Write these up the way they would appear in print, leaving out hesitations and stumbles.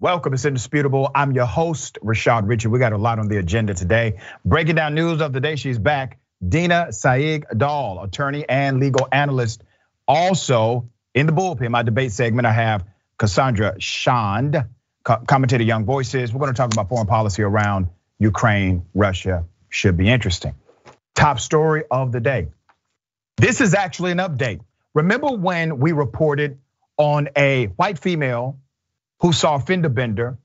Welcome, it's Indisputable. I'm your host, Richey. We got a lot on the agenda today. Breaking down news of the day, she's back. Dina, Sayegh, attorney and legal analyst. Also in the bullpen, my debate segment, I have Cassandra Shand, commentator Young Voices. We're gonna talk about foreign policy around Ukraine, Russia. Should be interesting. Top story of the day. This is actually an update. Remember when we reported on a white female who saw a fender bender,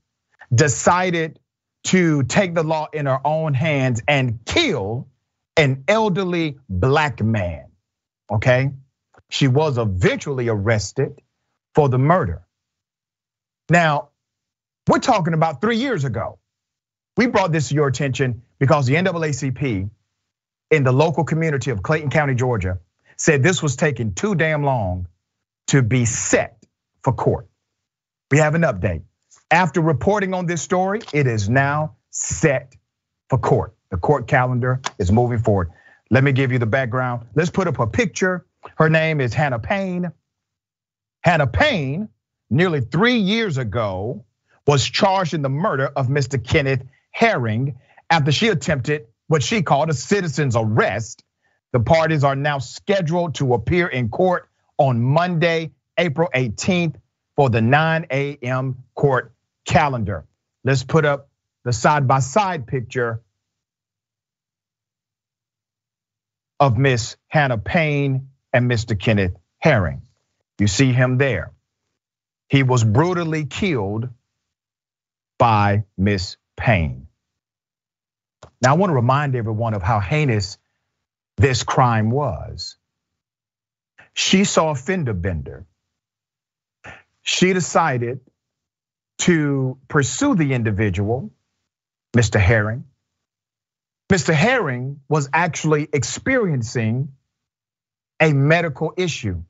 decided to take the law in her own hands and kill an elderly black man, okay? She was eventually arrested for the murder. Now, we're talking about 3 years ago. We brought this to your attention because the NAACP in the local community of Clayton County, Georgia, said this was taking too damn long to be set for court. We have an update. After reporting on this story, it is now set for court. The court calendar is moving forward. Let me give you the background. Let's put up a picture. Her name is Hannah Payne. Hannah Payne, nearly 3 years ago, was charged in the murder of Mr. Kenneth Herring after she attempted what she called a citizen's arrest. The parties are now scheduled to appear in court on Monday, April 18th for the 9 a.m. court calendar. Let's put up the side-by-side picture of Miss Hannah Payne and Mr. Kenneth Herring. You see him there. He was brutally killed by Miss Payne. Now, I want to remind everyone of how heinous this crime was. She saw a fender bender. She decided to pursue the individual, Mr. Herring. Mr. Herring was actually experiencing a medical issue.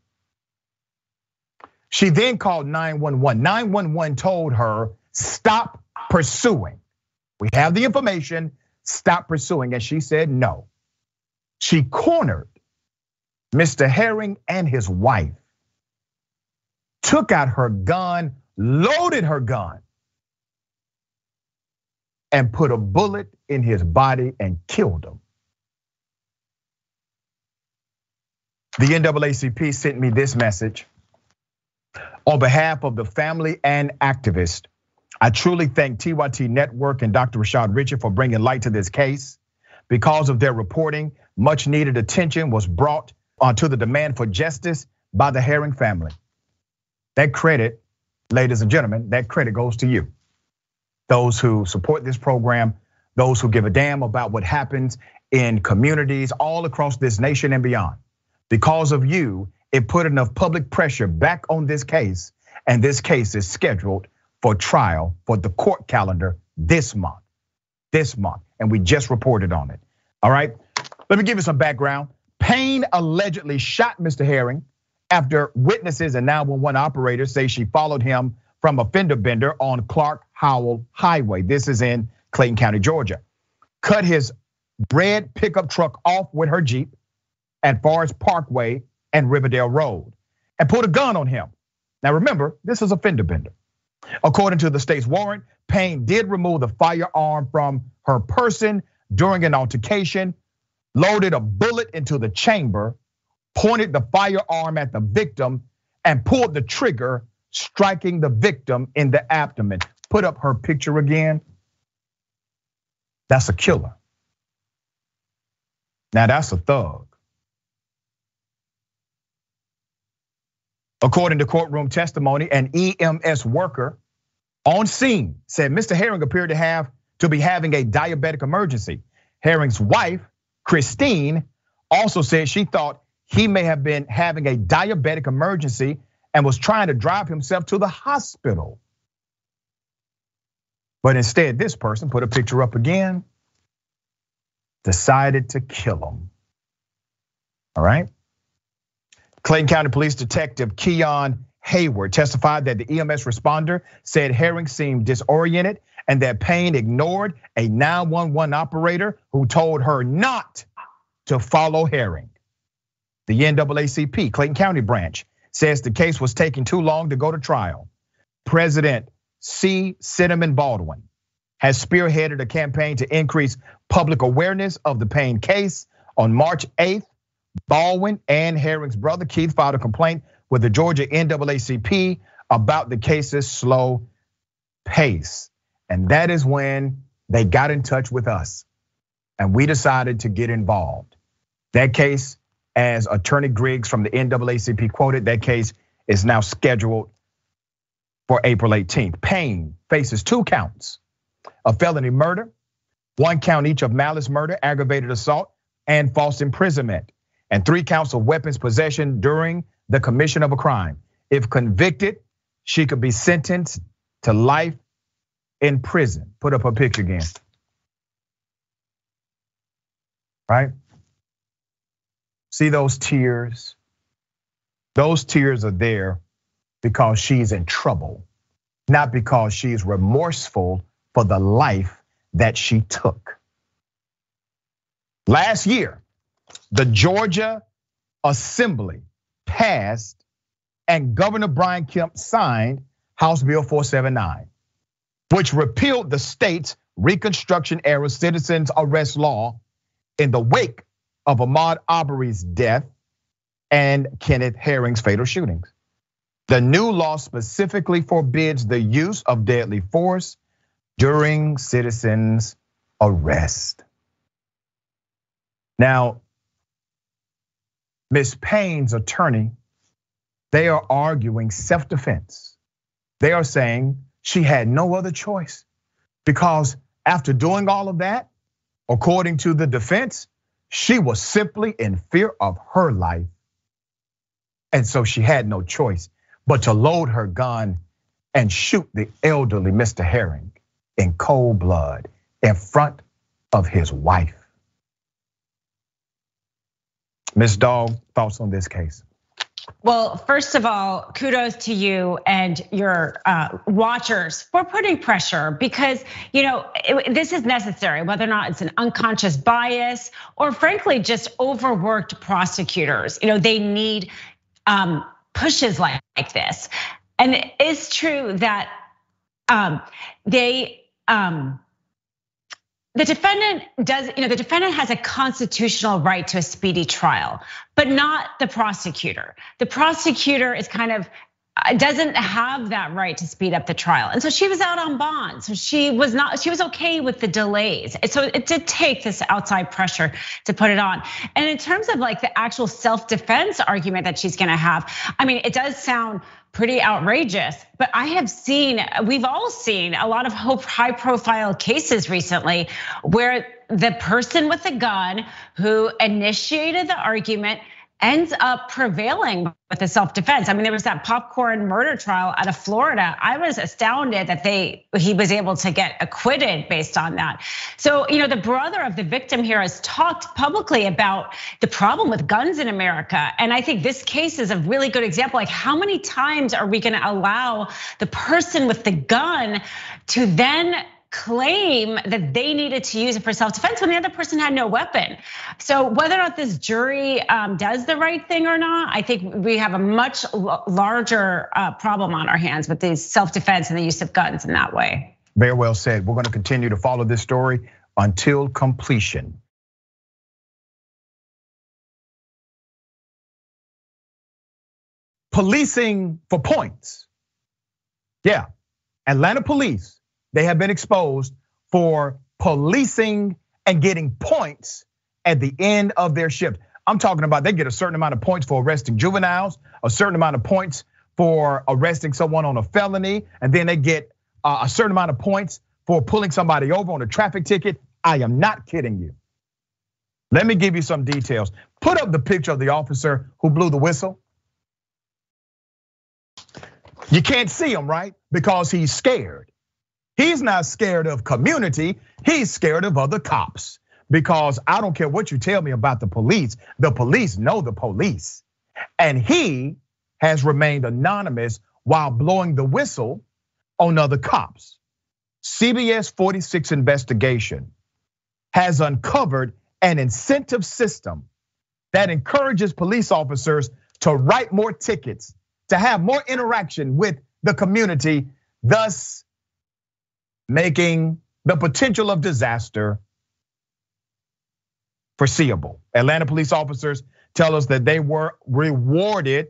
She then called 911. 911 told her, stop pursuing. We have the information, stop pursuing. And she said no. She cornered Mr. Herring and his wife, took out her gun, loaded her gun, and put a bullet in his body and killed him. The NAACP sent me this message. On behalf of the family and activists, I truly thank TYT Network and Dr. Richey for bringing light to this case. Because of their reporting, much needed attention was brought to the demand for justice by the Herring family. That credit, ladies and gentlemen, that credit goes to you. Those who support this program, those who give a damn about what happens in communities all across this nation and beyond. Because of you, it put enough public pressure back on this case, and this case is scheduled for trial for the court calendar this month, and we just reported on it, all right? Let me give you some background. Payne allegedly shot Mr. Herring after witnesses and 911 operators say she followed him from a fender bender on Clark Howell Highway. This is in Clayton County, Georgia. Cut his red pickup truck off with her Jeep at Forest Parkway and Riverdale Road and put a gun on him. Now remember, this is a fender bender. According to the state's warrant, Payne did remove the firearm from her person during an altercation, loaded a bullet into the chamber, pointed the firearm at the victim, and pulled the trigger, striking the victim in the abdomen. Put up her picture again. That's a killer. Now that's a thug. According to courtroom testimony, an EMS worker on scene said Mr. Herring appeared to be having a diabetic emergency. Herring's wife, Christine, also said she thought he may have been having a diabetic emergency and was trying to drive himself to the hospital. But instead, this person, put a picture up again, decided to kill him. All right? Clayton County Police Detective Keon Hayward testified that the EMS responder said Herring seemed disoriented and that Payne ignored a 911 operator who told her not to follow Herring. The NAACP Clayton County branch says the case was taking too long to go to trial. President C. Cinnamon Baldwin has spearheaded a campaign to increase public awareness of the Payne case. On March 8th, Baldwin and Herring's brother Keith filed a complaint with the Georgia NAACP about the case's slow pace. And that is when they got in touch with us and we decided to get involved. That case, as Attorney Griggs from the NAACP quoted, that case is now scheduled for April 18th. Payne faces 2 counts of felony murder, 1 count each of malice murder, aggravated assault, and false imprisonment, and 3 counts of weapons possession during the commission of a crime. If convicted, she could be sentenced to life in prison. Put up her picture again. Right? See those tears? Those tears are there because she's in trouble, not because she's remorseful for the life that she took. Last year, the Georgia Assembly passed and Governor Brian Kemp signed House Bill 479, which repealed the state's Reconstruction era citizens arrest law in the wake of Ahmaud Arbery's death and Kenneth Herring's fatal shootings. The new law specifically forbids the use of deadly force during citizens' arrest. Now, Ms. Payne's attorney, they are arguing self-defense. They are saying she had no other choice because after doing all of that, according to the defense, she was simply in fear of her life. And so she had no choice but to load her gun and shoot the elderly Mr. Herring in cold blood in front of his wife. Ms. Dahl, thoughts on this case? Well, first of all, kudos to you and your watchers for putting pressure because this is necessary, whether or not it's an unconscious bias or frankly just overworked prosecutors. They need pushes like this. And it's true that the defendant has a constitutional right to a speedy trial, but not the prosecutor. The prosecutor is doesn't have that right to speed up the trial. And so she was out on bond. So she was okay with the delays. So it did take this outside pressure to put it on. And in terms of the actual self-defense argument that she's gonna have, it does sound pretty outrageous, but we've all seen a lot of high profile cases recently where the person with the gun who initiated the argument ends up prevailing with the self-defense. There was that popcorn murder trial out of Florida. I was astounded that he was able to get acquitted based on that. So, the brother of the victim here has talked publicly about the problem with guns in America. And I think this case is a really good example. How many times are we gonna allow the person with the gun to then claim that they needed to use it for self-defense when the other person had no weapon? So whether or not this jury does the right thing or not, I think we have a much larger problem on our hands with the self-defense and the use of guns in that way. Very well said. We're gonna continue to follow this story until completion. Policing for points. Yeah, Atlanta police, they have been exposed for policing and getting points at the end of their shift. I'm talking about they get a certain amount of points for arresting juveniles, a certain amount of points for arresting someone on a felony, and then they get a certain amount of points for pulling somebody over on a traffic ticket. I am not kidding you. Let me give you some details. Put up the picture of the officer who blew the whistle. You can't see him, right? Because he's scared. He's not scared of community, he's scared of other cops. Because I don't care what you tell me about the police know the police. And he has remained anonymous while blowing the whistle on other cops. CBS 46 investigation has uncovered an incentive system that encourages police officers to write more tickets, to have more interaction with the community, thus making the potential of disaster foreseeable. Atlanta police officers tell us that they were rewarded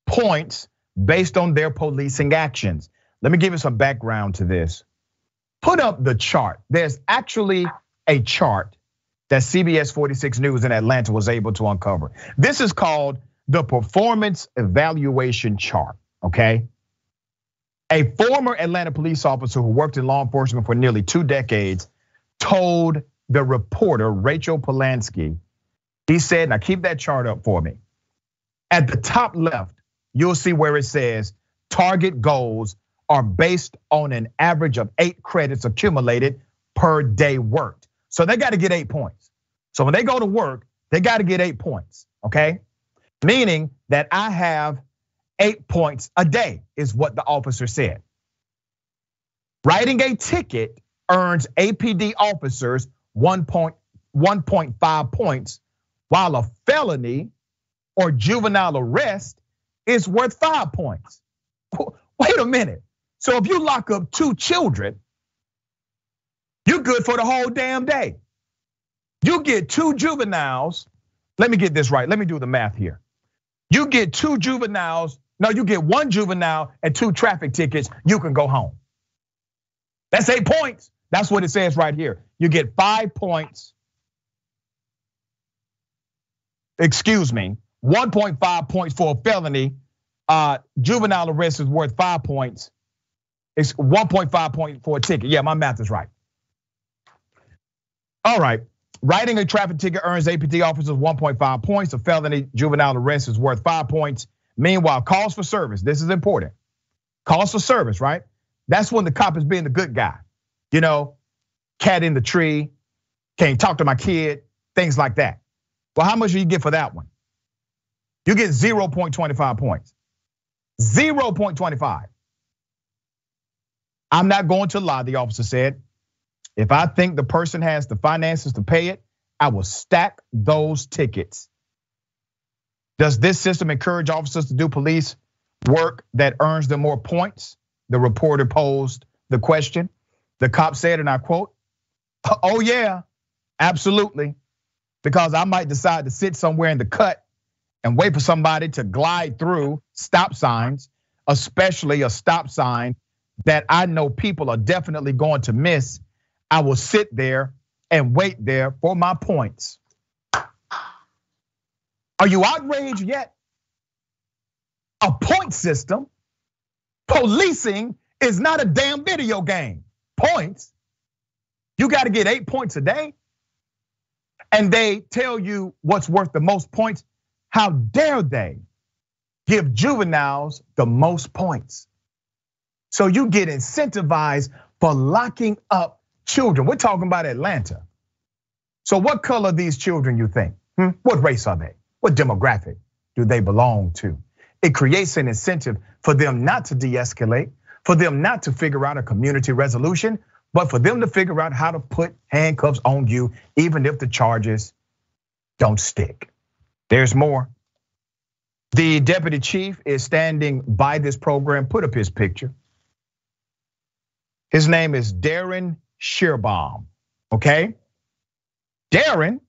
points based on their policing actions. Let me give you some background to this. Put up the chart. There's actually a chart that CBS 46 News in Atlanta was able to uncover. This is called the performance evaluation chart, okay? A former Atlanta police officer who worked in law enforcement for nearly 2 decades told the reporter, Rachel Polanski, he said, now keep that chart up for me. At the top left, you'll see where it says target goals are based on an average of 8 credits accumulated per day worked. So they got to get 8 points. So when they go to work, they got to get 8 points, okay? Meaning that I have 8 points a day is what the officer said. Writing a ticket earns APD officers 1.5 points, while a felony or juvenile arrest is worth 5 points. Wait a minute. So if you lock up 2 children, you're good for the whole damn day. You get 2 juveniles. Let me get this right. Let me do the math here. You get 2 juveniles. No, you get 1 juvenile and 2 traffic tickets. You can go home. That's 8 points. That's what it says right here. You get 5 points. Excuse me, 1.5 points for a felony. Juvenile arrest is worth 5 points. It's 1.5 point for a ticket. Yeah, my math is right. All right, writing a traffic ticket earns APT officers 1.5 points. A felony juvenile arrest is worth 5 points. Meanwhile, calls for service, this is important. Calls for service, right? That's when the cop is being the good guy. You know, cat in the tree, can't talk to my kid, things like that. Well, how much do you get for that one? You get 0.25 points. 0.25. I'm not going to lie, the officer said. If I think the person has the finances to pay it, I will stack those tickets. Does this system encourage officers to do police work that earns them more points? The reporter posed the question. The cop said, and I quote, "Oh yeah, absolutely. Because I might decide to sit somewhere in the cut and wait for somebody to glide through stop signs, especially a stop sign that I know people are definitely going to miss. I will sit there and wait there for my points." Are you outraged yet? A point system, policing is not a damn video game. Points, you got to get 8 points a day. And they tell you what's worth the most points. How dare they give juveniles the most points? So you get incentivized for locking up children. We're talking about Atlanta. So what color are these children, you think? What race are they? What demographic do they belong to? It creates an incentive for them not to de-escalate, for them not to figure out a community resolution, but for them to figure out how to put handcuffs on you, even if the charges don't stick. There's more. The deputy chief is standing by this program. Put up his picture. His name is Darren Shearbaum, okay? Darren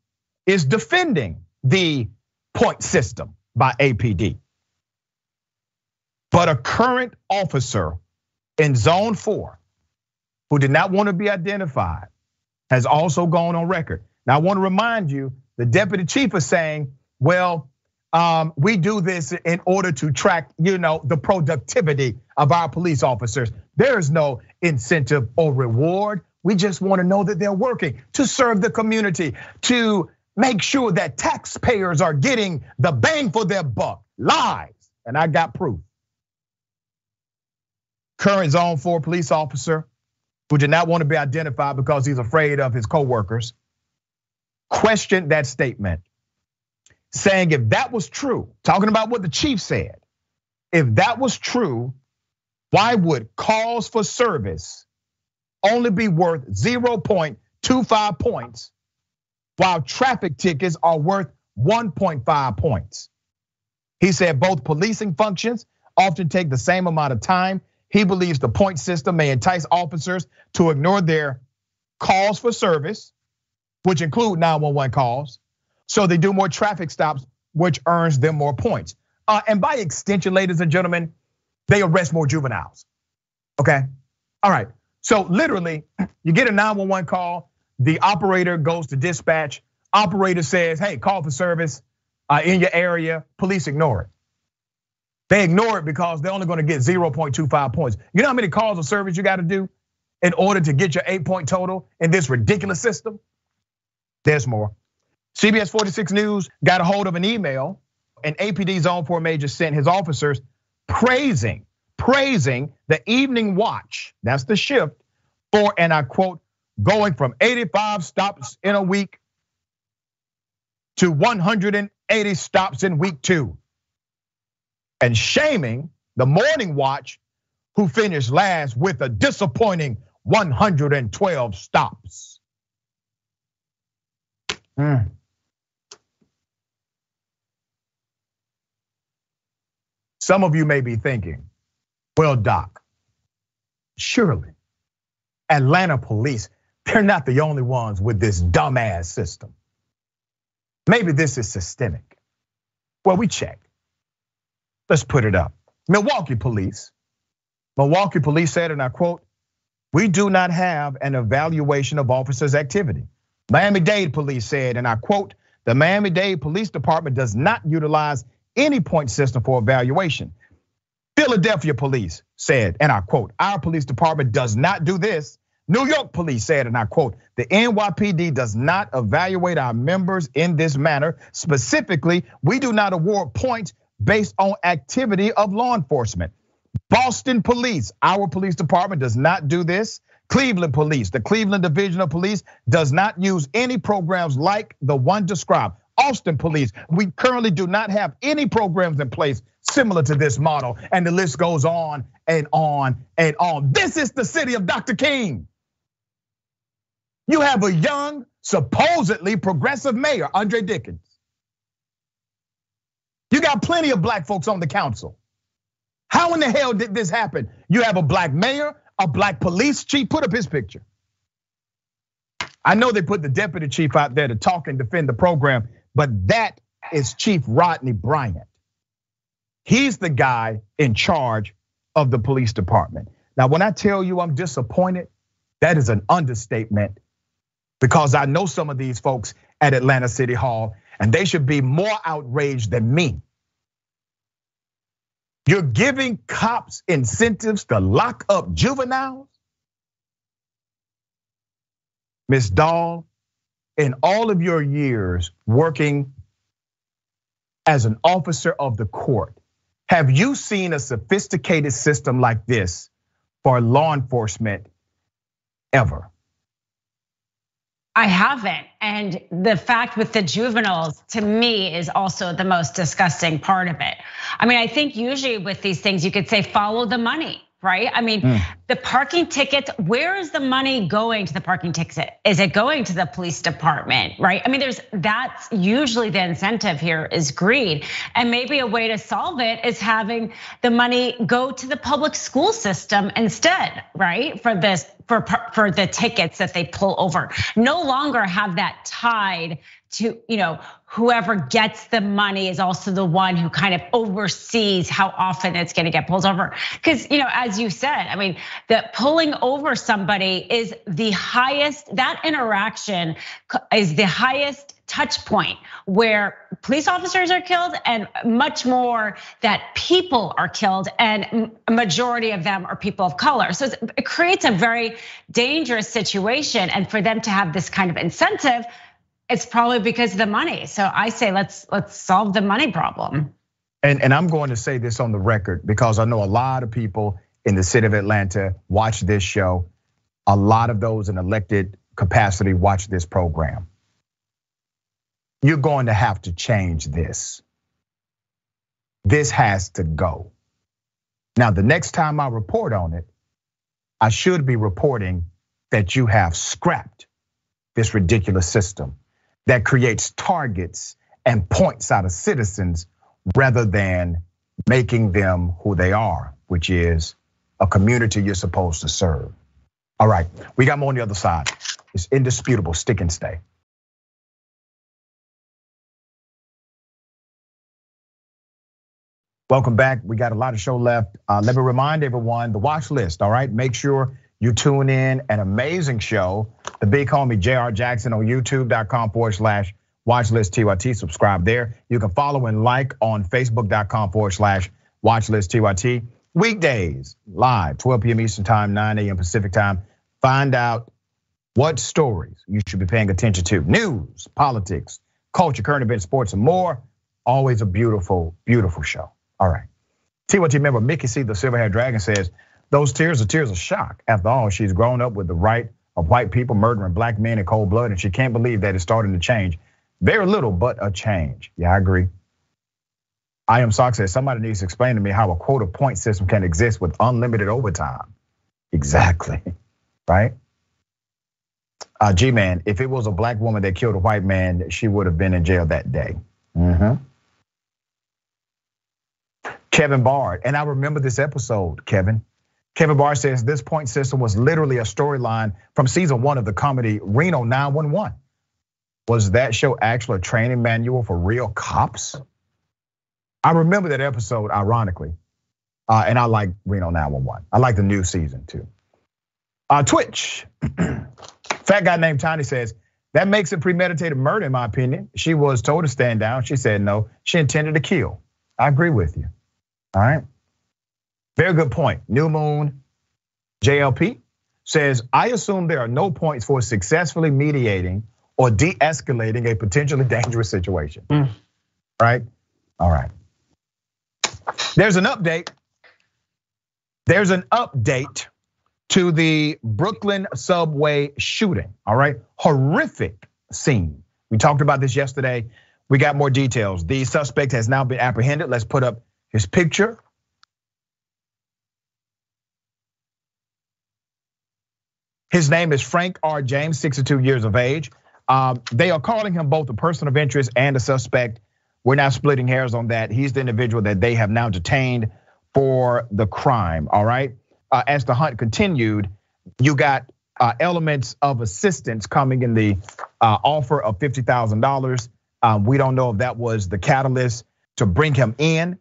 is defending the point system by APD. But a current officer in zone 4 who did not want to be identified has also gone on record. Now I want to remind you, the deputy chief is saying, well, we do this in order to track, the productivity of our police officers. There is no incentive or reward. We just want to know that they're working to serve the community, to make sure that taxpayers are getting the bang for their buck. Lies, and I got proof. Current zone 4 police officer who did not want to be identified because he's afraid of his coworkers, questioned that statement, saying if that was true, talking about what the chief said, if that was true, why would calls for service only be worth 0.25 points while traffic tickets are worth 1.5 points? He said both policing functions often take the same amount of time, he believes the point system may entice officers to ignore their calls for service, which include 911 calls, so they do more traffic stops, which earns them more points. And by extension, ladies and gentlemen, they arrest more juveniles, okay? All right, so literally, you get a 911 call, the operator goes to dispatch, operator says, hey, call for service in your area, police ignore it. They ignore it because they're only gonna get 0.25 points. You know how many calls of service you gotta do in order to get your 8-point total in this ridiculous system? There's more. CBS 46 News got a hold of an email, an APD Zone 4 major sent his officers praising the evening watch, that's the shift, for, and I quote, going from 85 stops in a week to 180 stops in week 2. And shaming the morning watch, who finished last with a disappointing 112 stops. Some of you may be thinking, well, Doc, surely Atlanta police, they're not the only ones with this dumbass system. Maybe this is systemic. Well, we checked. Let's put it up. Milwaukee police said, and I quote, we do not have an evaluation of officers' activity. Miami-Dade police said, and I quote, the Miami-Dade Police Department does not utilize any point system for evaluation. Philadelphia police said, and I quote, our police department does not do this. New York police said, and I quote, the NYPD does not evaluate our members in this manner. Specifically, we do not award points based on activity of law enforcement. Boston police, our police department does not do this. Cleveland police, the Cleveland Division of Police does not use any programs like the one described. Austin police, we currently do not have any programs in place similar to this model. And the list goes on and on and on. This is the city of Dr. King. You have a young, supposedly progressive mayor, Andre Dickens. You got plenty of black folks on the council. How in the hell did this happen? You have a black mayor, a black police chief, put up his picture. I know they put the deputy chief out there to talk and defend the program, but that is Chief Rodney Bryant. He's the guy in charge of the police department. Now, when I tell you I'm disappointed, that is an understatement, because I know some of these folks at Atlanta City Hall, and they should be more outraged than me. You're giving cops incentives to lock up juveniles? Ms. Dahl, in all of your years working as an officer of the court, have you seen a sophisticated system like this for law enforcement ever? I haven't. And the fact with the juveniles, to me, is also the most disgusting part of it. I mean, I think usually with these things, you could say follow the money, right? I mean, the parking tickets, where is the money going to the parking ticket? Is it going to the police department, right? I mean, that's usually the incentive here is greed. And maybe a way to solve it is having the money go to the public school system instead, right? For the tickets that they pull over. No longer have that tied to, whoever gets the money is also the one who kind of oversees how often it's gonna get pulled over. Because, as you said, I mean, the pulling over somebody is the highest, that interaction is the highest touch point where police officers are killed, and much more that people are killed, and a majority of them are people of color. So it creates a very dangerous situation, and for them to have this kind of incentive, it's probably because of the money. So I say let's solve the money problem. And I'm going to say this on the record, because I know a lot of people in the city of Atlanta watch this show. A lot of those in elected capacity watch this program. You're going to have to change this. This has to go. Now, the next time I report on it, I should be reporting that you have scrapped this ridiculous system that creates targets and points out of citizens rather than making them who they are, which is a community you're supposed to serve. All right, we got more on the other side. It's indisputable, stick and stay. Welcome back. We got a lot of show left. Let me remind everyone, the watch list, all right? Make sure you tune in, an amazing show. The big homie JR Jackson on youtube.com/watchlist TYT. Subscribe there. You can follow and like on facebook.com/watchlist TYT. Weekdays, live, 12 p.m. Eastern time, 9 a.m. Pacific time. Find out what stories you should be paying attention to. News, politics, culture, current events, sports, and more. Always a beautiful, beautiful show. All right. TYT member Mickey C, the Silver-Haired Dragon, says, those tears are tears of shock. After all, she's grown up with the right of white people murdering black men in cold blood, and she can't believe that it's starting to change. Very little, but a change. Yeah, I agree. I Am Sock says, somebody needs to explain to me how a quota point system can exist with unlimited overtime. Exactly, right? G-Man, if it was a black woman that killed a white man, she would have been in jail that day. Kevin Bard, and I remember this episode, Kevin. Kevin Bard says this point system was literally a storyline from season 1 of the comedy Reno 911. Was that show actually a training manual for real cops? I remember that episode, ironically, and I like Reno 911. I like the new season too. Twitch, fat guy named Tiny says, that makes it premeditated murder in my opinion. She was told to stand down. She said no, she intended to kill. I agree with you, all right? Very good point. New Moon JLP says, I assume there are no points for successfully mediating or de-escalating a potentially dangerous situation, right? All right. There's an update. There's an update to the Brooklyn subway shooting, all right? Horrific scene. We talked about this yesterday. We got more details. The suspect has now been apprehended. Let's put up his picture. His name is Frank R. James, 62 years of age. They are calling him both a person of interest and a suspect. We're not splitting hairs on that. He's the individual that they have now detained for the crime, all right? As the hunt continued, you got elements of assistance coming in the offer of $50,000. We don't know if that was the catalyst to bring him in.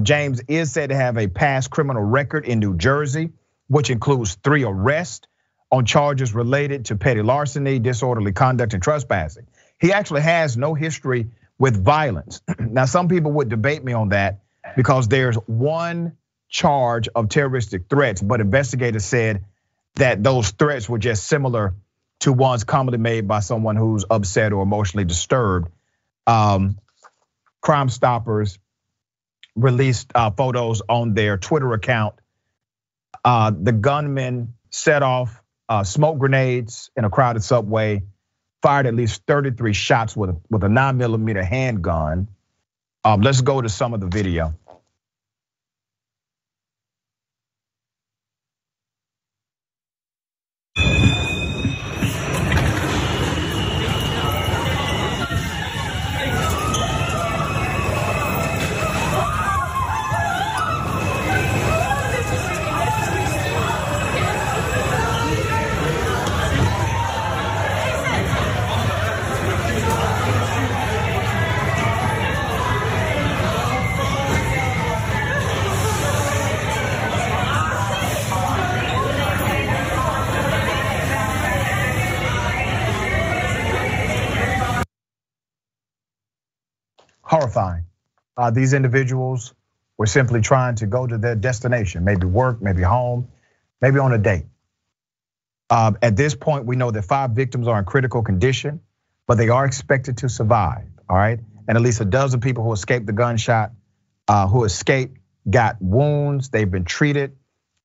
James is said to have a past criminal record in New Jersey, which includes 3 arrests on charges related to petty larceny, disorderly conduct, and trespassing. He actually has no history with violence. Now, some people would debate me on that because there's one charge of terroristic threats, but investigators said that those threats were just similar to ones commonly made by someone who's upset or emotionally disturbed. Crime Stoppers released photos on their Twitter account. The gunman set off smoke grenades in a crowded subway, fired at least 33 shots with a 9mm handgun. Let's go to some of the video. Horrifying. These individuals were simply trying to go to their destination, maybe work, maybe home, maybe on a date. At this point, we know that 5 victims are in critical condition, but they are expected to survive, all right? And at least a dozen people who escaped the gunshot, who escaped, got wounds, they've been treated.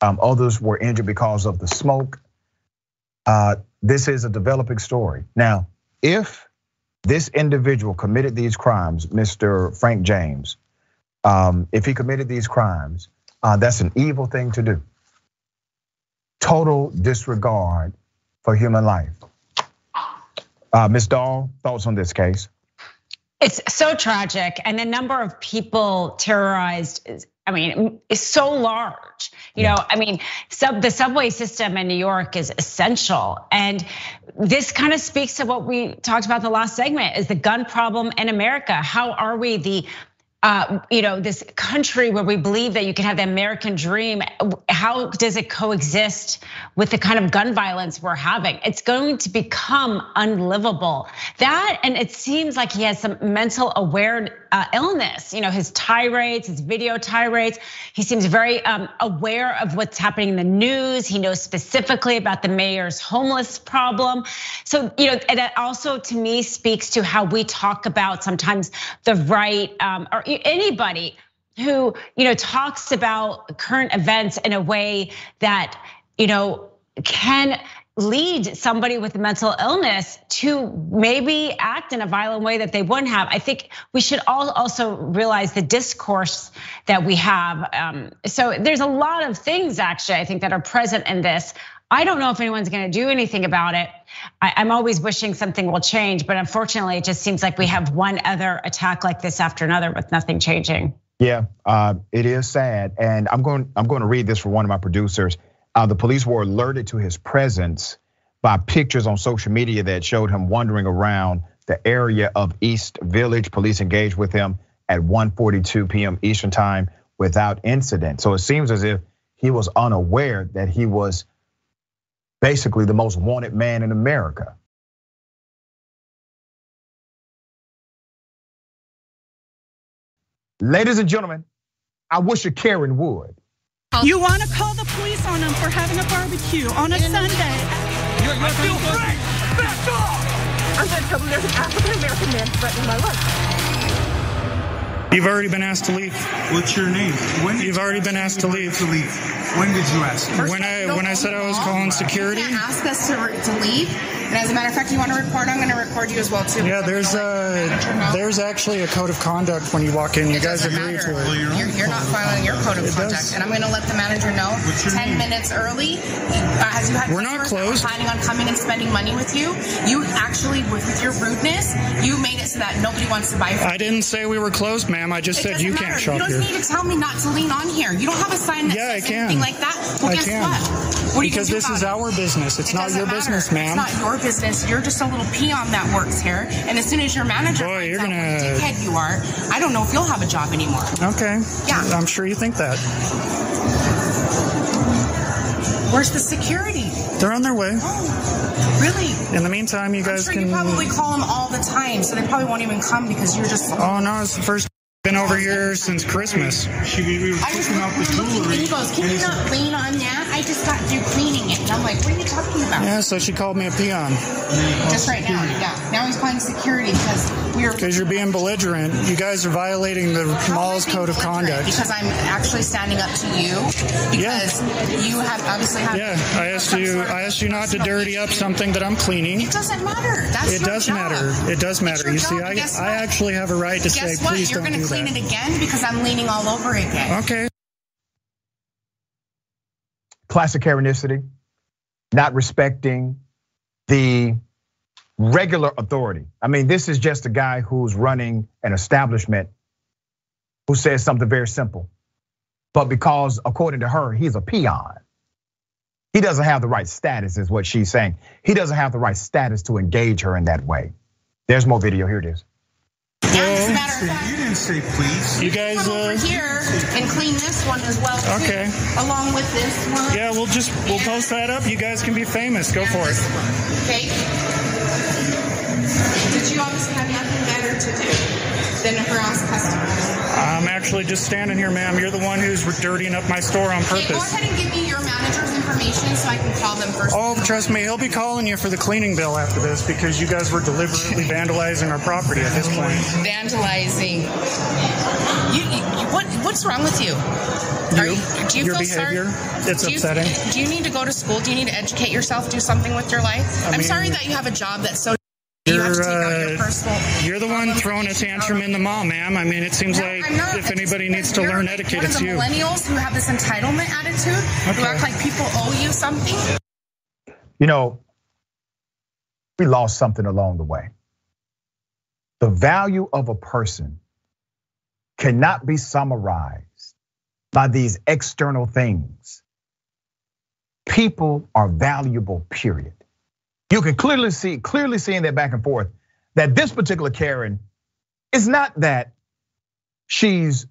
Others were injured because of the smoke. This is a developing story. Now, if this individual committed these crimes, Mr. Frank James, if he committed these crimes, that's an evil thing to do. Total disregard for human life. Ms. Dahl, thoughts on this case? It's so tragic, and the number of people terrorized I mean, is so large. I mean, the subway system in New York is essential. And this kind of speaks to what we talked about in the last segment, is the gun problem in America. How are we this country where we believe that you can have the American dream? How does it coexist with the kind of gun violence we're having? It's going to become unlivable. That, and it seems like he has some mental illness. His tirades, his video tirades. He seems very aware of what's happening in the news. He knows specifically about the mayor's homeless problem. So, and that also to me speaks to how we talk about sometimes the right or anybody who talks about current events in a way that can lead somebody with a mental illness to maybe act in a violent way that they wouldn't have. I think we should all also realize the discourse that we have. So there's a lot of things actually I think that are present in this. I don't know if anyone's gonna do anything about it. I'm always wishing something will change, but unfortunately it just seems like we have one other attack like this after another with nothing changing. Yeah, it is sad. And I'm going to read this for one of my producers. The police were alerted to his presence by pictures on social media that showed him wandering around the area of East Village. Police engaged with him at 1:42 p.m. Eastern time without incident. So it seems as if he was unaware that he was basically the most wanted man in America. Ladies and gentlemen, I wish a Karen would. You want to call the police on him for having a barbecue on a Sunday? I feel great! Back off! I'm going to tell them there's an African-American man threatening my life. You've already been asked to leave. What's your name? You've already been asked to leave. When did you ask? When I said I was calling security. You can't ask us to leave. And as a matter of fact, you want to record? I'm going to record you as well too. Yeah, there's actually a code of conduct when you walk in. You guys agree to it. You're not following your code of conduct, and I'm going to let the manager know 10 minutes early. As you had We're not closed. Planning on coming and spending money with you. You actually, with your rudeness, you made it so that nobody wants to buy. I didn't say we were closed, ma'am. I just said you can't shop here. You don't need to tell me not to lean on here. You don't have a sign that says anything like that. Well, guess what? Because this is our business. It's not your business, ma'am. It's not your business. You're just a little peon that works here. And as soon as your manager finds out what a dickhead you are, I don't know if you'll have a job anymore. Okay. Yeah. I'm sure you think that. Where's the security? They're on their way. Oh, really? In the meantime, you guys can. You probably call them all the time, so they probably won't even come because you're just. Oh no, it's the first. Been over here since Christmas. We were taking out the jewelry. He goes, can you not lean on that? I just got through cleaning it. And I'm like, what are you talking about? Yeah, so she called me a peon. Just right now, yeah. Now he's calling security because you're being belligerent. You guys are violating the mall's code of conduct. Because I'm actually standing up to you. Because you have obviously have. Yeah, I asked you not to dirty up something that I'm cleaning. It doesn't matter. It does matter. It does matter. You see, I actually have a right to say, please don't do that. Clean it again because I'm leaning all over again. Okay. Classic Karenicity, not respecting the regular authority. I mean, this is just a guy who's running an establishment who says something very simple. But because, according to her, he's a peon, he doesn't have the right status, is what she's saying. He doesn't have the right status to engage her in that way. There's more video. Here it is. As a matter of fact, you didn't say please. You guys come over here and clean this one as well too. Okay. Along with this one. Yeah, we'll post that up. You guys can be famous. Go for it. Okay. Did you obviously have nothing better to do than harass customers? I'm actually just standing here, ma'am. You're the one who's dirtying up my store on purpose. Okay, go ahead and give me your manager's information so I can call them first. Oh, trust me, he'll be calling you for the cleaning bill after this because you guys were deliberately vandalizing our property at this point. Vandalizing. What's wrong with you? Do you your feel behavior, sorry? it's upsetting. Do you need to go to school? Do you need to educate yourself, do something with your life? I'm sorry that you have a job that's so. You have to take out your personal. You're the one throwing a tantrum in the mall, ma'am. I mean, it seems like if anybody needs to learn etiquette, it's you. Millennials who have this entitlement attitude, who act like people owe you something. You know, we lost something along the way. The value of a person cannot be summarized by these external things. People are valuable, period. You can clearly see in that back and forth that this particular Karen is not that she's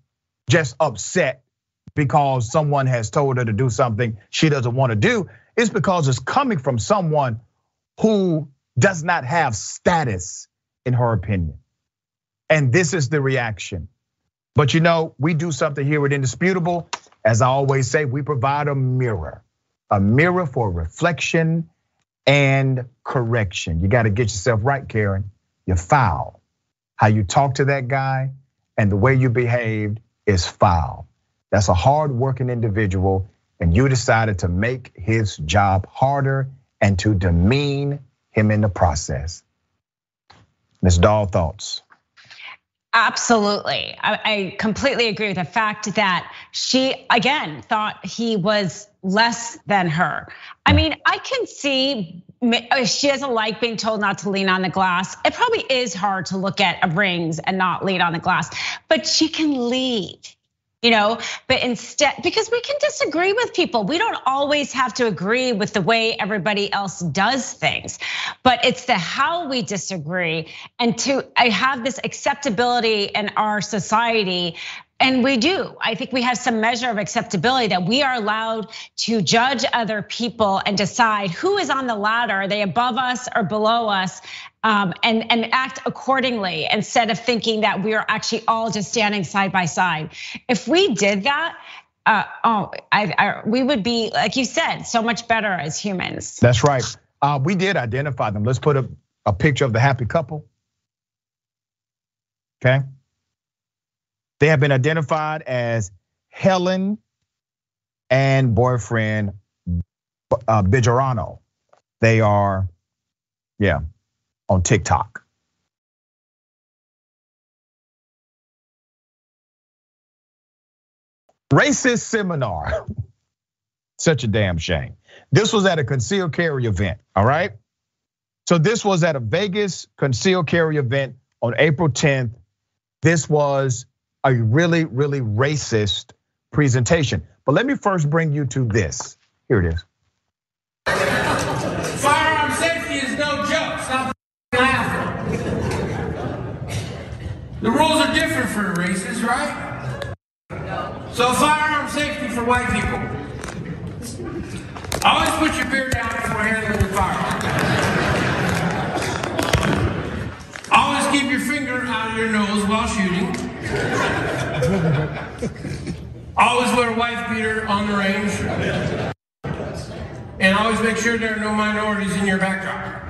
just upset because someone has told her to do something she doesn't want to do. It's because it's coming from someone who does not have status in her opinion. And this is the reaction. But we do something here with Indisputable. As I always say, we provide a mirror for reflection and correction. You got to get yourself right, Karen. You're foul. How you talk to that guy and the way you behaved is foul. That's a hard-working individual, and you decided to make his job harder and to demean him in the process. Ms. Dahl, thoughts? Absolutely. I completely agree with the fact that she, again, thought he was less than her. I mean, I can see she doesn't like being told not to lean on the glass. It probably is hard to look at rings and not lean on the glass, but she can leave. But instead, because we can disagree with people, we don't always have to agree with the way everybody else does things, but it's the how we disagree. And I have this acceptability in our society. And we do. I think we have some measure of acceptability that we are allowed to judge other people and decide who is on the ladder. Are they above us or below us? And act accordingly instead of thinking that we are actually all just standing side by side. If we did that, we would be, like you said, so much better as humans. That's right. We did identify them. Let's put a picture of the happy couple. Okay. They have been identified as Helen and boyfriend Bijorano. They are, on TikTok. Racist seminar. Such a damn shame. This was at a concealed carry event, all right? So this was at a Vegas concealed carry event on April 10th. This was a really, really racist presentation. But let me first bring you to this. Here it is. Firearm safety is no joke. Stop laughing. The rules are different for races, right? So firearm safety for white people. Always put your beard down before handling the firearm. Always keep your finger out of your nose while shooting. Always wear a wife beater on the range. And always make sure there are no minorities in your backdrop.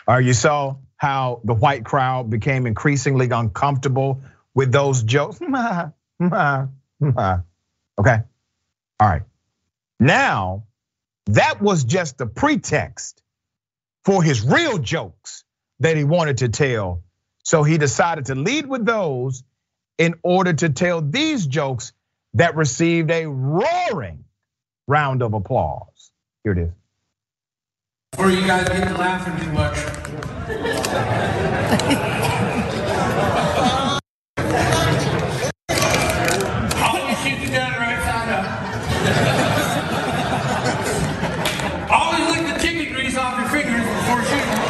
All right, you saw how the white crowd became increasingly uncomfortable with those jokes. Okay, all right. Now, that was just the pretext for his real jokes that he wanted to tell. So he decided to lead with those in order to tell these jokes that received a roaring round of applause. Here it is. Before you guys get to laughing too much. Always shoot the gun right side up. Always lick the chicken grease off your fingers before shooting.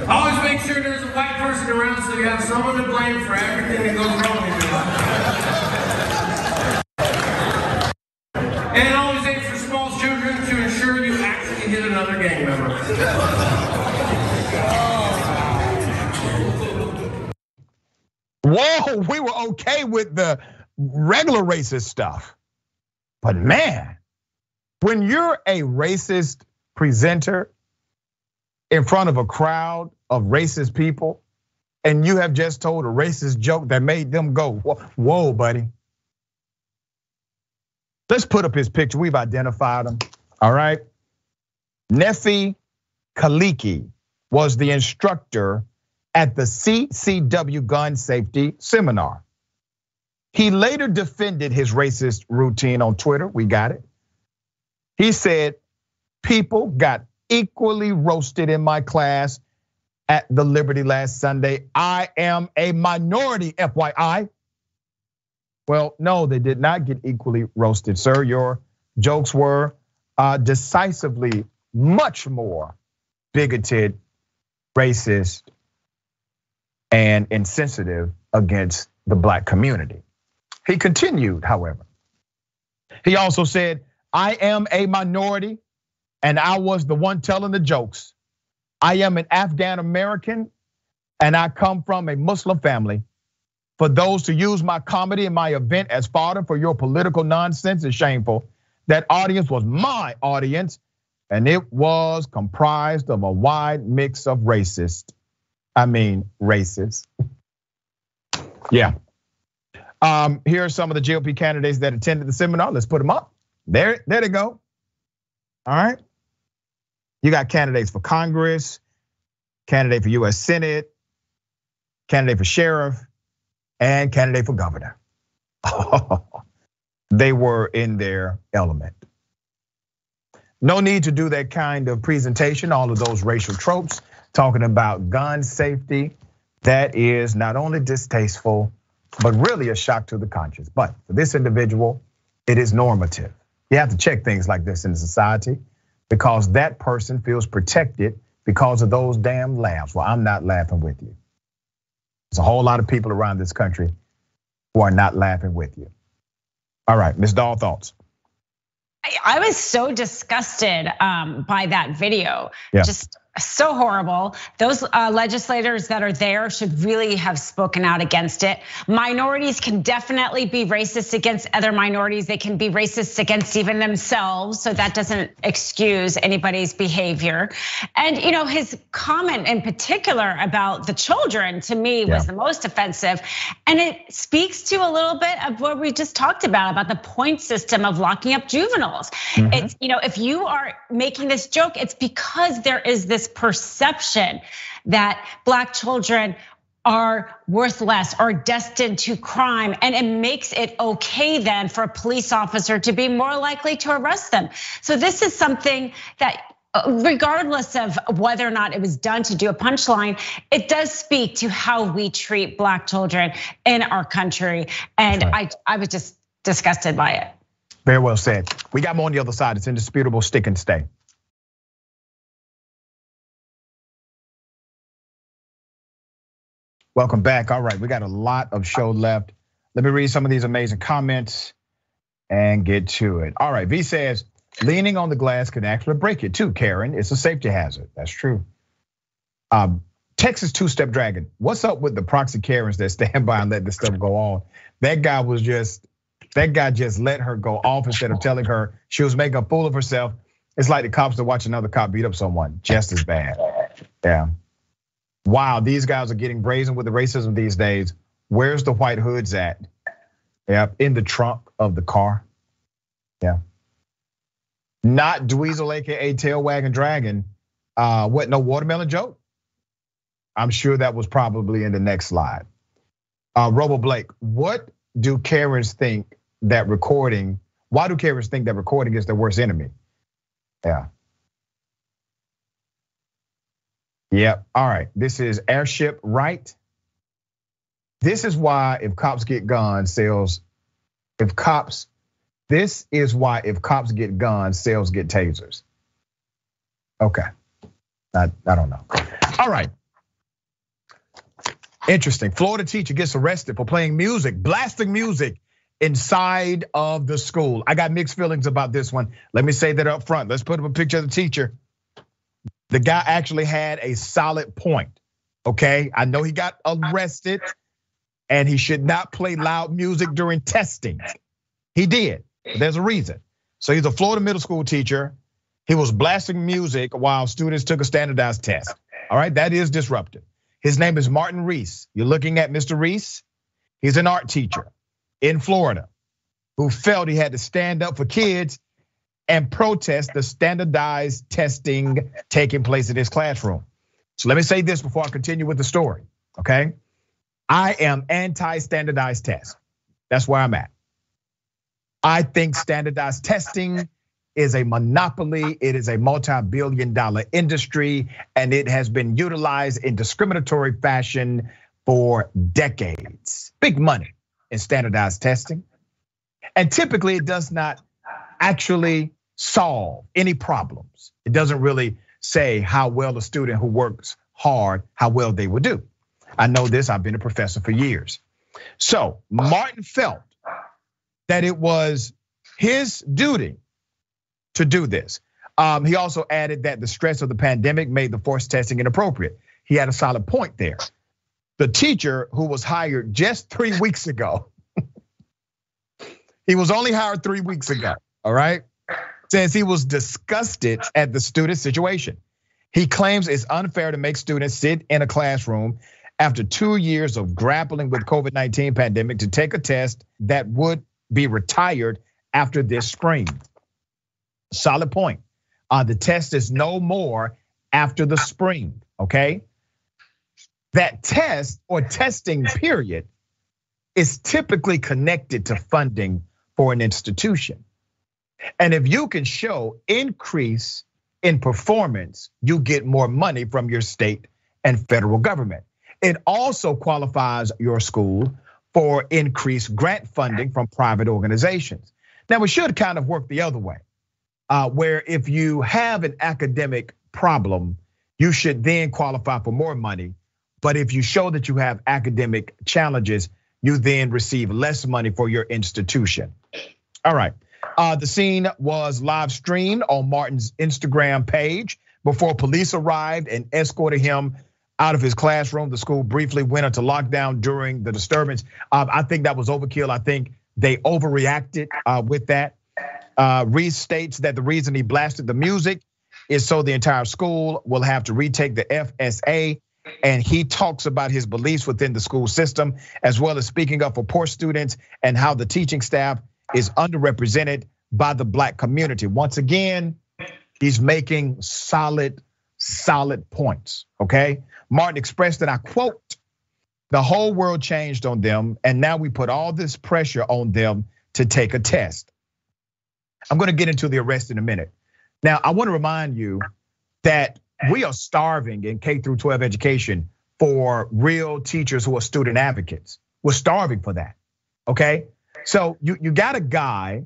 Always make sure there's a white person around so you have someone to blame for everything that goes wrong in your life. And always aim for small children to ensure you actually hit another gang member. Whoa, we were okay with the regular racist stuff. But man, when you're a racist presenter in front of a crowd of racist people, and you have just told a racist joke that made them go, whoa, buddy. Let's put up his picture. We've identified him, all right? Nefi Kaliki was the instructor at the CCW gun safety seminar. He later defended his racist routine on Twitter. We got it. He said, people got equally roasted in my class, at the Liberty last Sunday. I am a minority, FYI. Well, no, they did not get equally roasted, sir. Your jokes were decisively much more bigoted, racist, and insensitive against the Black community. He continued, however. He also said, I am a minority and I was the one telling the jokes. I am an Afghan American and I come from a Muslim family. For those who use my comedy and my event as fodder for your political nonsense is shameful. That audience was my audience, and it was comprised of a wide mix of racists. Yeah. Here are some of the GOP candidates that attended the seminar. Let's put them up. There they go. All right. You got candidates for Congress, candidate for US Senate, candidate for sheriff, and candidate for governor. They were in their element. No need to do that kind of presentation, all of those racial tropes, talking about gun safety. That is not only distasteful, but really a shock to the conscience. But for this individual, it is normative. You have to check things like this in society because that person feels protected because of those damn laughs. Well, I'm not laughing with you. There's a whole lot of people around this country who are not laughing with you. All right, Ms. Dahl, thoughts? I was so disgusted by that video. Yeah. Just so horrible. Those legislators that are there should really have spoken out against it. Minorities can definitely be racist against other minorities. They can be racist against even themselves. So that doesn't excuse anybody's behavior. And his comment in particular about the children to me was the most offensive. And it speaks to a little bit of what we just talked about the point system of locking up juveniles. It's, if you are making this joke, it's because there is this perception that Black children are worthless or destined to crime, and it makes it okay then for a police officer to be more likely to arrest them. So this is something that, regardless of whether or not it was done to do a punchline, it does speak to how we treat Black children in our country. And I was just disgusted by it. Very well said. We got more on the other side. It's indisputable. Stick and stay. Welcome back. All right, we got a lot of show left. Let me read some of these amazing comments and get to it. All right, V says, leaning on the glass can actually break it too, Karen. It's a safety hazard. That's true. Texas two-step dragon. What's up with the proxy Karens that stand by and let this stuff go on? That guy just let her go off instead of telling her she was making a fool of herself. It's like the cops that watch another cop beat up someone, just as bad. Yeah. Wow, these guys are getting brazen with the racism these days. Where's the white hoods at? Yeah, in the trunk of the car. Yeah. Not Dweezil, AKA Tail Wagging Dragon. What, no watermelon joke? I'm sure that was probably in the next slide. Robo Blake, what do Karens think that recording, why do Karens think that recording is their worst enemy? Yeah. Yep, all right, this is Airship Right. This is why if cops get guns, sales get guns, sales get tasers. Okay, I don't know. All right. Interesting, Florida teacher gets arrested for playing music, blasting music inside of the school. I got mixed feelings about this one. Let me say that up front. Let's put up a picture of the teacher. The guy actually had a solid point, okay? I know he got arrested and he should not play loud music during testing. He did, but there's a reason. So he's a Florida middle school teacher. He was blasting music while students took a standardized test. All right, that is disruptive. His name is Martin Reese. You're looking at Mr. Reese. He's an art teacher in Florida who felt he had to stand up for kids and protest the standardized testing taking place in his classroom. So let me say this before I continue with the story, okay? I am anti-standardized tests. That's where I'm at. I think standardized testing is a monopoly. It is a multi-billion-dollar industry, and it has been utilized in discriminatory fashion for decades. Big money in standardized testing. And typically it does not actually solve any problems. It doesn't really say how well a student who works hard, how well they will do. I know this, I've been a professor for years. So Martin felt that it was his duty to do this. He also added that the stress of the pandemic made the forced testing inappropriate. He had a solid point there. The teacher who was hired just 3 weeks ago, he was only hired 3 weeks ago, all right? Says he was disgusted at the student situation. He claims it's unfair to make students sit in a classroom after 2 years of grappling with COVID-19 pandemic to take a test that would be retired after this spring. Solid point. The test is no more after the spring, okay? That test or testing period is typically connected to funding for an institution. And if you can show increase in performance, you get more money from your state and federal government. It also qualifies your school for increased grant funding from private organizations. Now, it should kind of work the other way, where if you have an academic problem, you should then qualify for more money. But if you show that you have academic challenges, you then receive less money for your institution. All right, the scene was live streamed on Martin's Instagram page before police arrived and escorted him out of his classroom. The school briefly went into lockdown during the disturbance. I think that was overkill. I think they overreacted with that. Reese states that the reason he blasted the music is so the entire school will have to retake the FSA. And he talks about his beliefs within the school system, as well as speaking up for poor students and how the teaching staff is underrepresented by the Black community. Once again, he's making solid points, okay? Martin expressed, and I quote, "The whole world changed on them, and now we put all this pressure on them to take a test." I'm gonna get into the arrest in a minute. Now, I wanna remind you that we are starving in K through 12 education for real teachers who are student advocates. We're starving for that, okay? So you got a guy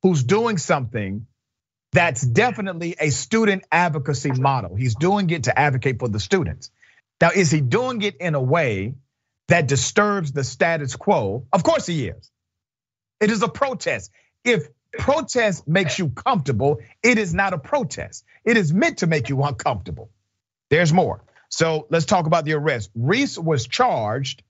who's doing something that's definitely a student advocacy model. He's doing it to advocate for the students. Now, is he doing it in a way that disturbs the status quo? Of course he is. It is a protest. If protest makes you comfortable, it is not a protest. It is meant to make you uncomfortable. There's more. So let's talk about the arrest. Reese was charged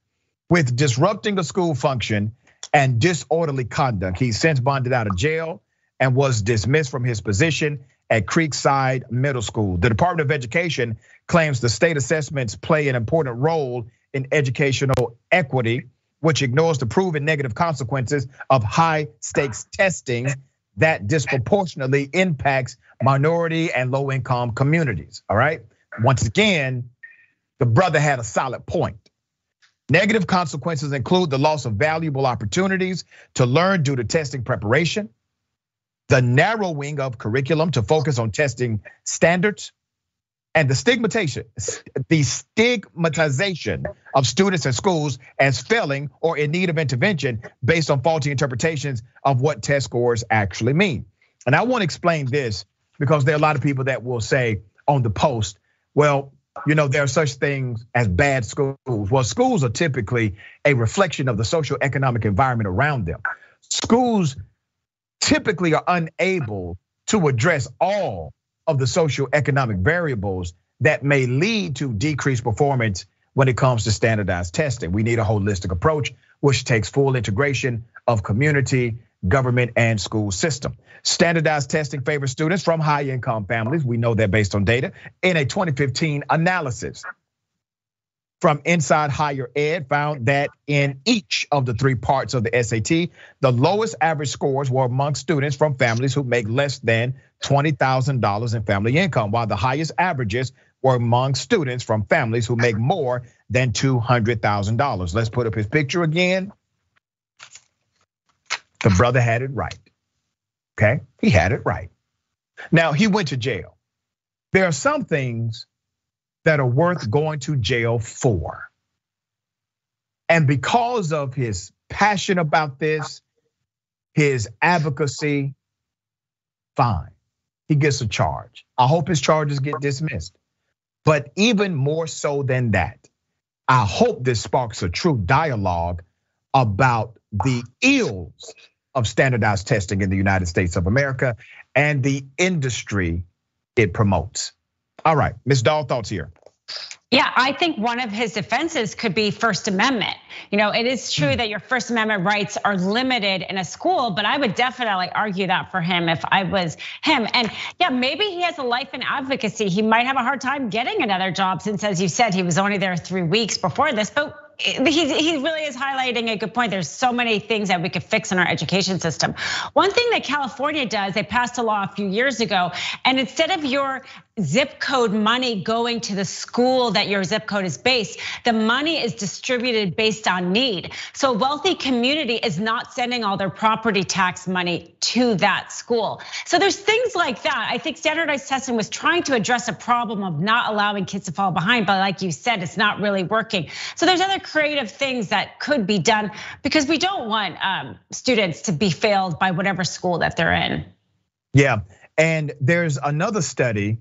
with disrupting the school function and disorderly conduct. He's since bonded out of jail and was dismissed from his position at Creekside Middle School. The Department of Education claims the state assessments play an important role in educational equity, which ignores the proven negative consequences of high stakes testing that disproportionately impacts minority and low income communities, all right? Once again, the brother had a solid point. Negative consequences include the loss of valuable opportunities to learn due to testing preparation, the narrowing of curriculum to focus on testing standards, and the stigmatization of students and schools as failing or in need of intervention based on faulty interpretations of what test scores actually mean. And I want to explain this because there are a lot of people that will say on the post, well, there are such things as bad schools. Well, schools are typically a reflection of the socioeconomic environment around them. Schools typically are unable to address all of the socioeconomic variables that may lead to decreased performance when it comes to standardized testing. We need a holistic approach, which takes full integration of community, government, and school system. Standardized testing favors students from high income families. We know that based on data. In a 2015 analysis from Inside Higher Ed found that in each of the 3 parts of the SAT, the lowest average scores were among students from families who make less than $20,000 in family income, while the highest averages were among students from families who make more than $200,000. Let's put up his picture again. The brother had it right, okay? He had it right. Now, he went to jail. There are some things that are worth going to jail for. And because of his passion about this, his advocacy, fine, he gets a charge. I hope his charges get dismissed. But even more so than that, I hope this sparks a true dialogue about the ills of standardized testing in the United States of America and the industry it promotes. All right, Ms. Dahl, thoughts here. Yeah, I think one of his defenses could be First Amendment. It is true that your First Amendment rights are limited in a school, but I would definitely argue that for him if I was him. And yeah, maybe he has a life in advocacy. He might have a hard time getting another job since, as you said, he was only there 3 weeks before this, but he really is highlighting a good point. There's so many things that we could fix in our education system. One thing that California does, they passed a law a few years ago, and instead of your zip code money going to the school that your zip code is based, the money is distributed based on need. So a wealthy community is not sending all their property tax money to that school. So there's things like that. I think standardized testing was trying to address a problem of not allowing kids to fall behind, but like you said, it's not really working. So there's other creative things that could be done because we don't want students to be failed by whatever school that they're in. Yeah, and there's another study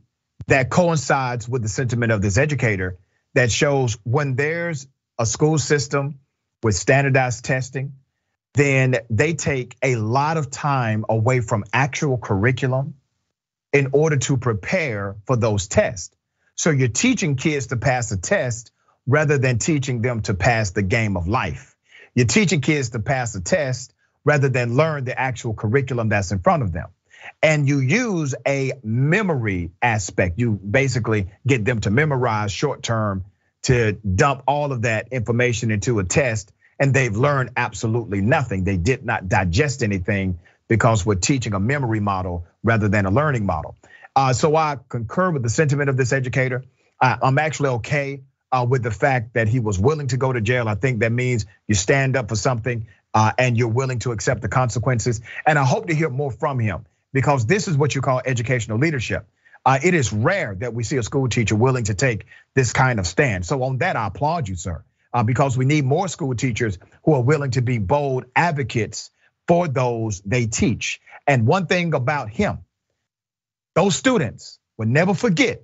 that coincides with the sentiment of this educator that shows when there's a school system with standardized testing, then they take a lot of time away from actual curriculum in order to prepare for those tests. So you're teaching kids to pass a test rather than teaching them to pass the game of life. You're teaching kids to pass a test rather than learn the actual curriculum that's in front of them. And you use a memory aspect. You basically get them to memorize short term to dump all of that information into a test, and they've learned absolutely nothing. They did not digest anything because we're teaching a memory model rather than a learning model. So I concur with the sentiment of this educator. I'm actually okay with the fact that he was willing to go to jail. I think that means you stand up for something and you're willing to accept the consequences. And I hope to hear more from him, because this is what you call educational leadership. It is rare that we see a school teacher willing to take this kind of stand. So on that, I applaud you, sir, because we need more school teachers who are willing to be bold advocates for those they teach. And one thing about him, those students will never forget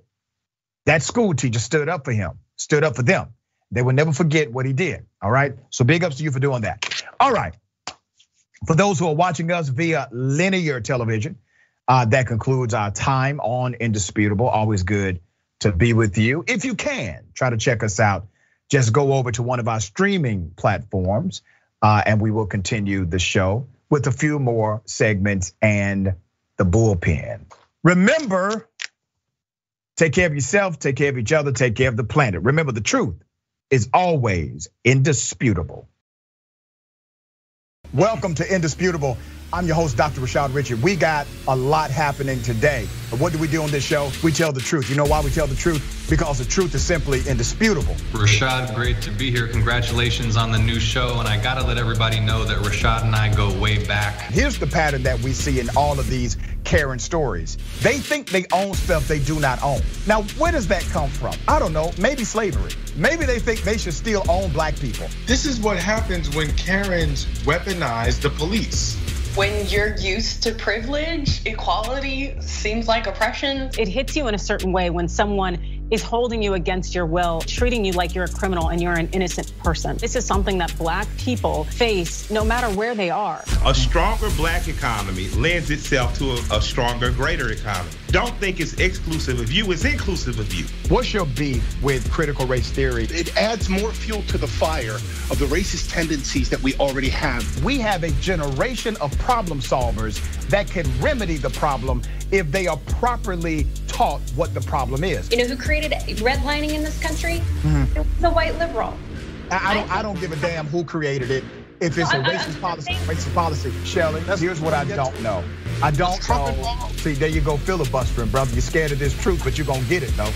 that school teacher stood up for him, stood up for them. They will never forget what he did, all right? So big ups to you for doing that. All right, for those who are watching us via linear television, that concludes our time on Indisputable. Always good to be with you. If you can, try to check us out. Just go over to one of our streaming platforms and we will continue the show with a few more segments and the bullpen. Remember, take care of yourself, take care of each other, take care of the planet. Remember, the truth is always indisputable. Welcome to Indisputable. I'm your host, Dr. Rashad Richey. We got a lot happening today. But what do we do on this show? We tell the truth. You know why we tell the truth? Because the truth is simply indisputable. Rashad, great to be here. Congratulations on the new show. And I gotta let everybody know that Rashad and I go way back. Here's the pattern that we see in all of these Karen stories. They think they own stuff they do not own. Now, where does that come from? I don't know, maybe slavery. Maybe they think they should still own black people. This is what happens when Karens weaponize the police. When you're used to privilege, equality seems like oppression. It hits you in a certain way when someone is holding you against your will, treating you like you're a criminal and you're an innocent person. This is something that black people face no matter where they are. A stronger black economy lends itself to a stronger, greater economy. Don't think it's exclusive of you, it's inclusive of you. What's your beef with critical race theory? It adds more fuel to the fire of the racist tendencies that we already have. We have a generation of problem solvers that can remedy the problem if they are properly taught what the problem is. You know who created redlining in this country? It was a white liberal. I don't give a damn who created it. If it's a racist policy, Shelley, here's what I don't know. I don't know. See, there you go filibustering, brother. You're scared of this truth, but you're gonna get it though.